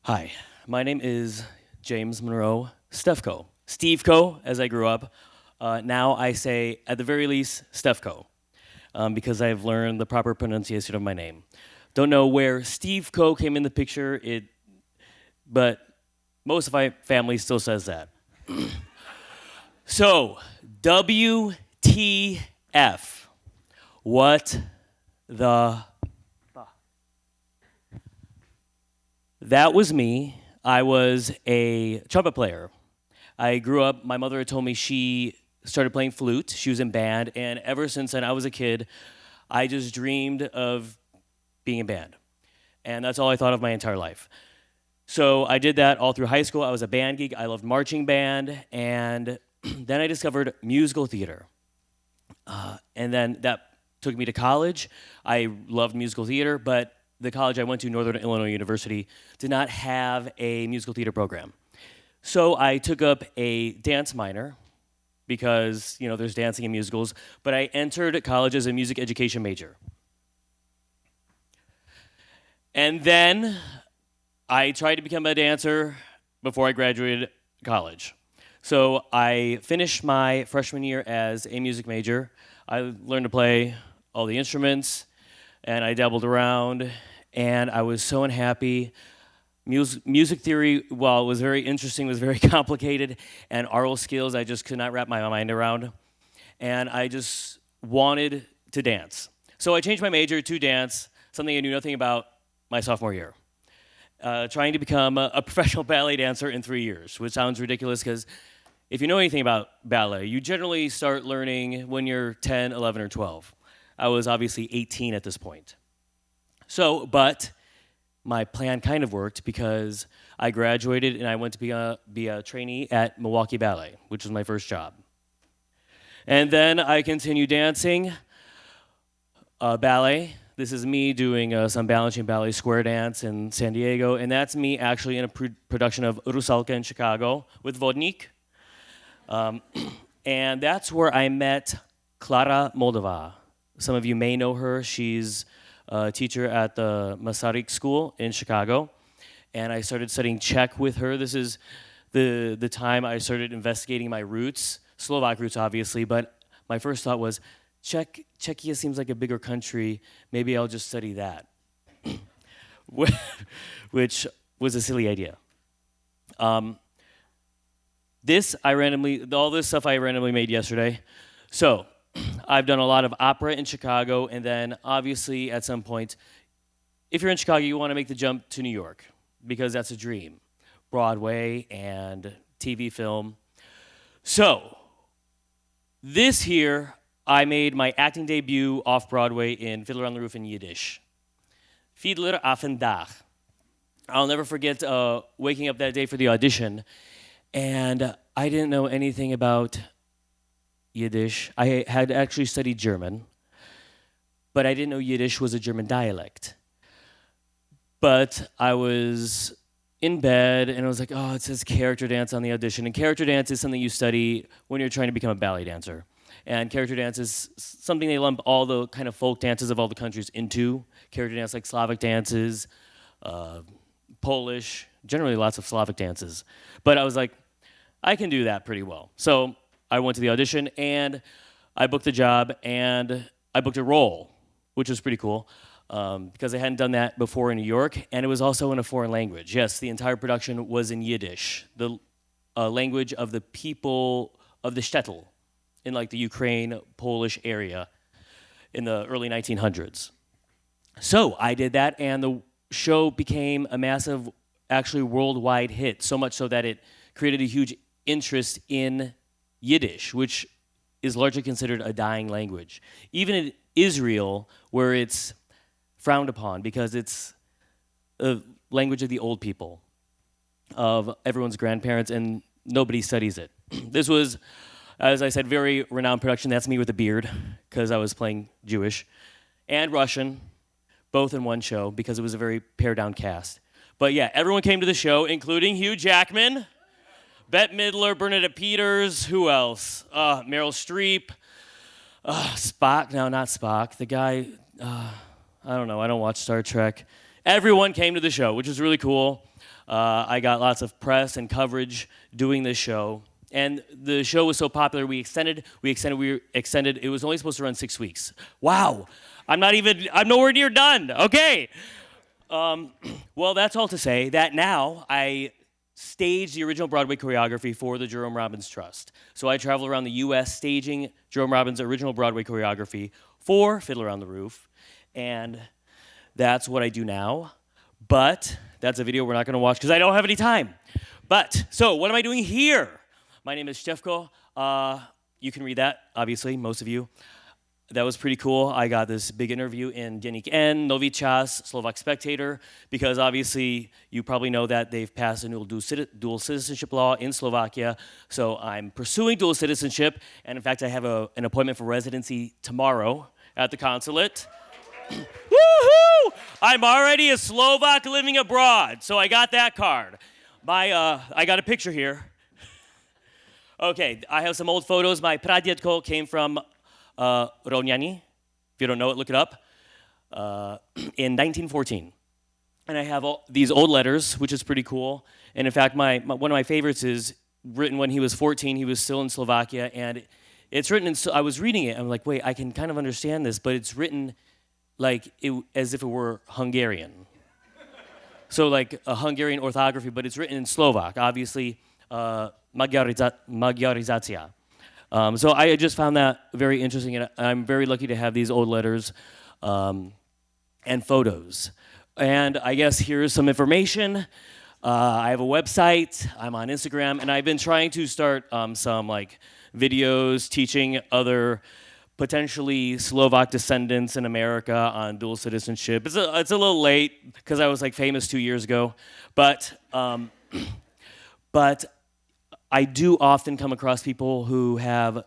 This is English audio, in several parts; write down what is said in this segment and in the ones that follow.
Hi, my name is James Monroe Števko. Steveko, as I grew up. Now I say, at the very least, Stevko, because I've learned the proper pronunciation of my name. Don't know where Steveko came in the picture, but most of my family still says that. So, WTF. What the fuck? That was me. I was a trumpet player. I grew up, my mother had told me she started playing flute. She was in band, and ever since then I was a kid, I just dreamed of being in band. And that's all I thought of my entire life. So I did that all through high school. I was a band geek. I loved marching band, and then I discovered musical theater. And then that took me to college. I loved musical theater, but the college I went to, Northern Illinois University, did not have a musical theater program. So I took up a dance minor because, there's dancing in musicals, but I entered college as a music education major. And then I tried to become a dancer before I graduated college. So I finished my freshman year as a music major. I learned to play all the instruments, and I dabbled around, and I was so unhappy. Music theory, while it was very interesting, was very complicated, and oral skills I just could not wrap my mind around. And I just wanted to dance. So I changed my major to dance, something I knew nothing about my sophomore year. Trying to become a professional ballet dancer in 3 years, which sounds ridiculous because if you know anything about ballet, you generally start learning when you're 10, 11, or 12. I was obviously 18 at this point. But my plan kind of worked because I graduated and I went to be a trainee at Milwaukee Ballet, which was my first job. And then I continued dancing ballet. This is me doing some balancing ballet square dance in San Diego, and that's me actually in a production of Rusalka in Chicago with Vodnik. And that's where I met Klara Moldova. Some of you may know her. She's a teacher at the Masaryk School in Chicago, and I started studying Czech with her. This is the time I started investigating my roots, Slovak roots obviously, but my first thought was, Czechia seems like a bigger country, maybe I'll just study that, which was a silly idea. All this stuff I randomly made yesterday. So, I've done a lot of opera in Chicago, and then obviously at some point, if you're in Chicago, you want to make the jump to New York, because that's a dream. Broadway and TV film. So, this year, I made my acting debut off Broadway in Fiddler on the Roof in Yiddish. Fiddler auf dem Dach. I'll never forget waking up that day for the audition, and I didn't know anything about Yiddish. I had actually studied German, but I didn't know Yiddish was a German dialect. But I was in bed, and I was like, it says character dance on the audition. And character dance is something you study when you're trying to become a ballet dancer. And character dance is something they lump all the kind of folk dances of all the countries into. Character dance like Slavic dances, Polish, generally lots of Slavic dances. But I was like, I can do that pretty well. So I went to the audition, and I booked the job, and I booked a role, which was pretty cool, because I hadn't done that before in New York, and it was also in a foreign language. Yes, the entire production was in Yiddish, the language of the people of the shtetl, in like the Ukraine, Polish area in the early 1900s. So I did that, and the show became a massive, actually worldwide hit, so much so that it created a huge interest in Yiddish, which is largely considered a dying language. Even in Israel, where it's frowned upon because it's a language of the old people, of everyone's grandparents, and nobody studies it. This was, as I said, very renowned production. That's me with a beard, because I was playing Jewish, and Russian, both in one show, because it was a very pared-down cast. But yeah, everyone came to the show, including Hugh Jackman, Bette Midler, Bernadette Peters, who else? Meryl Streep, Spock, no, not Spock, the guy, I don't know, I don't watch Star Trek. Everyone came to the show, which was really cool. I got lots of press and coverage doing this show. And the show was so popular, we extended. It was only supposed to run 6 weeks. Wow, I'm nowhere near done. Okay. Well, that's all to say that now I stage the original Broadway choreography for the Jerome Robbins Trust. So I travel around the U.S. staging Jerome Robbins' original Broadway choreography for Fiddler on the Roof. And that's what I do now. But that's a video we're not going to watch because I don't have any time. But, so what am I doing here? My name is Števko. You can read that, obviously, most of you. That was pretty cool. I got this big interview in Denník N, Nový Čas, Slovak Spectator, because obviously you probably know that they've passed a new dual citizenship law in Slovakia. So I'm pursuing dual citizenship, and in fact I have an appointment for residency tomorrow at the consulate. Woohoo! I'm already a Slovak living abroad, so I got that card. I got a picture here. Okay, I have some old photos. My pradedko came from Rovňany. If you don't know it, look it up. In 1914. And I have these old letters, which is pretty cool. And in fact, one of my favorites is written when he was 14. He was still in Slovakia. And it's written I was reading it. I'm like, wait, I can kind of understand this. But it's written as if it were Hungarian. So like a Hungarian orthography, but it's written in Slovak. Obviously, Magyarizácia. So I just found that very interesting, and I'm very lucky to have these old letters and photos. And I guess here's some information. I have a website, I'm on Instagram, and I've been trying to start some videos teaching other potentially Slovak descendants in America on dual citizenship. It's a little late because I was famous 2 years ago, but I do often come across people who have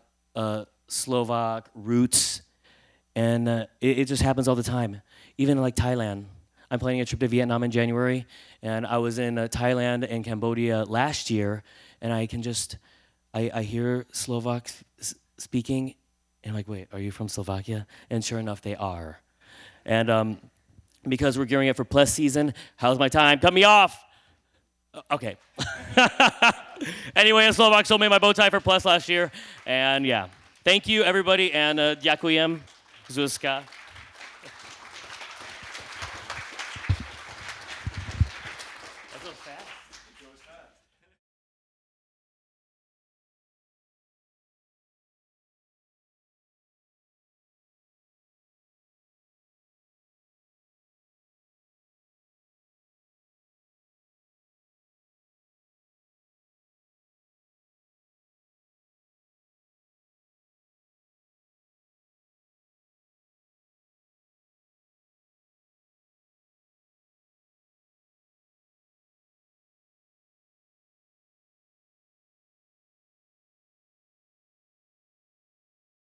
Slovak roots, and it just happens all the time. Even Thailand. I'm planning a trip to Vietnam in January, and I was in Thailand and Cambodia last year, and I hear Slovaks speaking, and I'm like, wait, are you from Slovakia? And sure enough, they are. And because we're gearing up for Ples season, how's my time? Cut me off! Okay. Anyway, a Slovak sold me my bow tie for Plus last year. And yeah. Thank you, everybody. And ďakujem. Zuzka. That's so fast.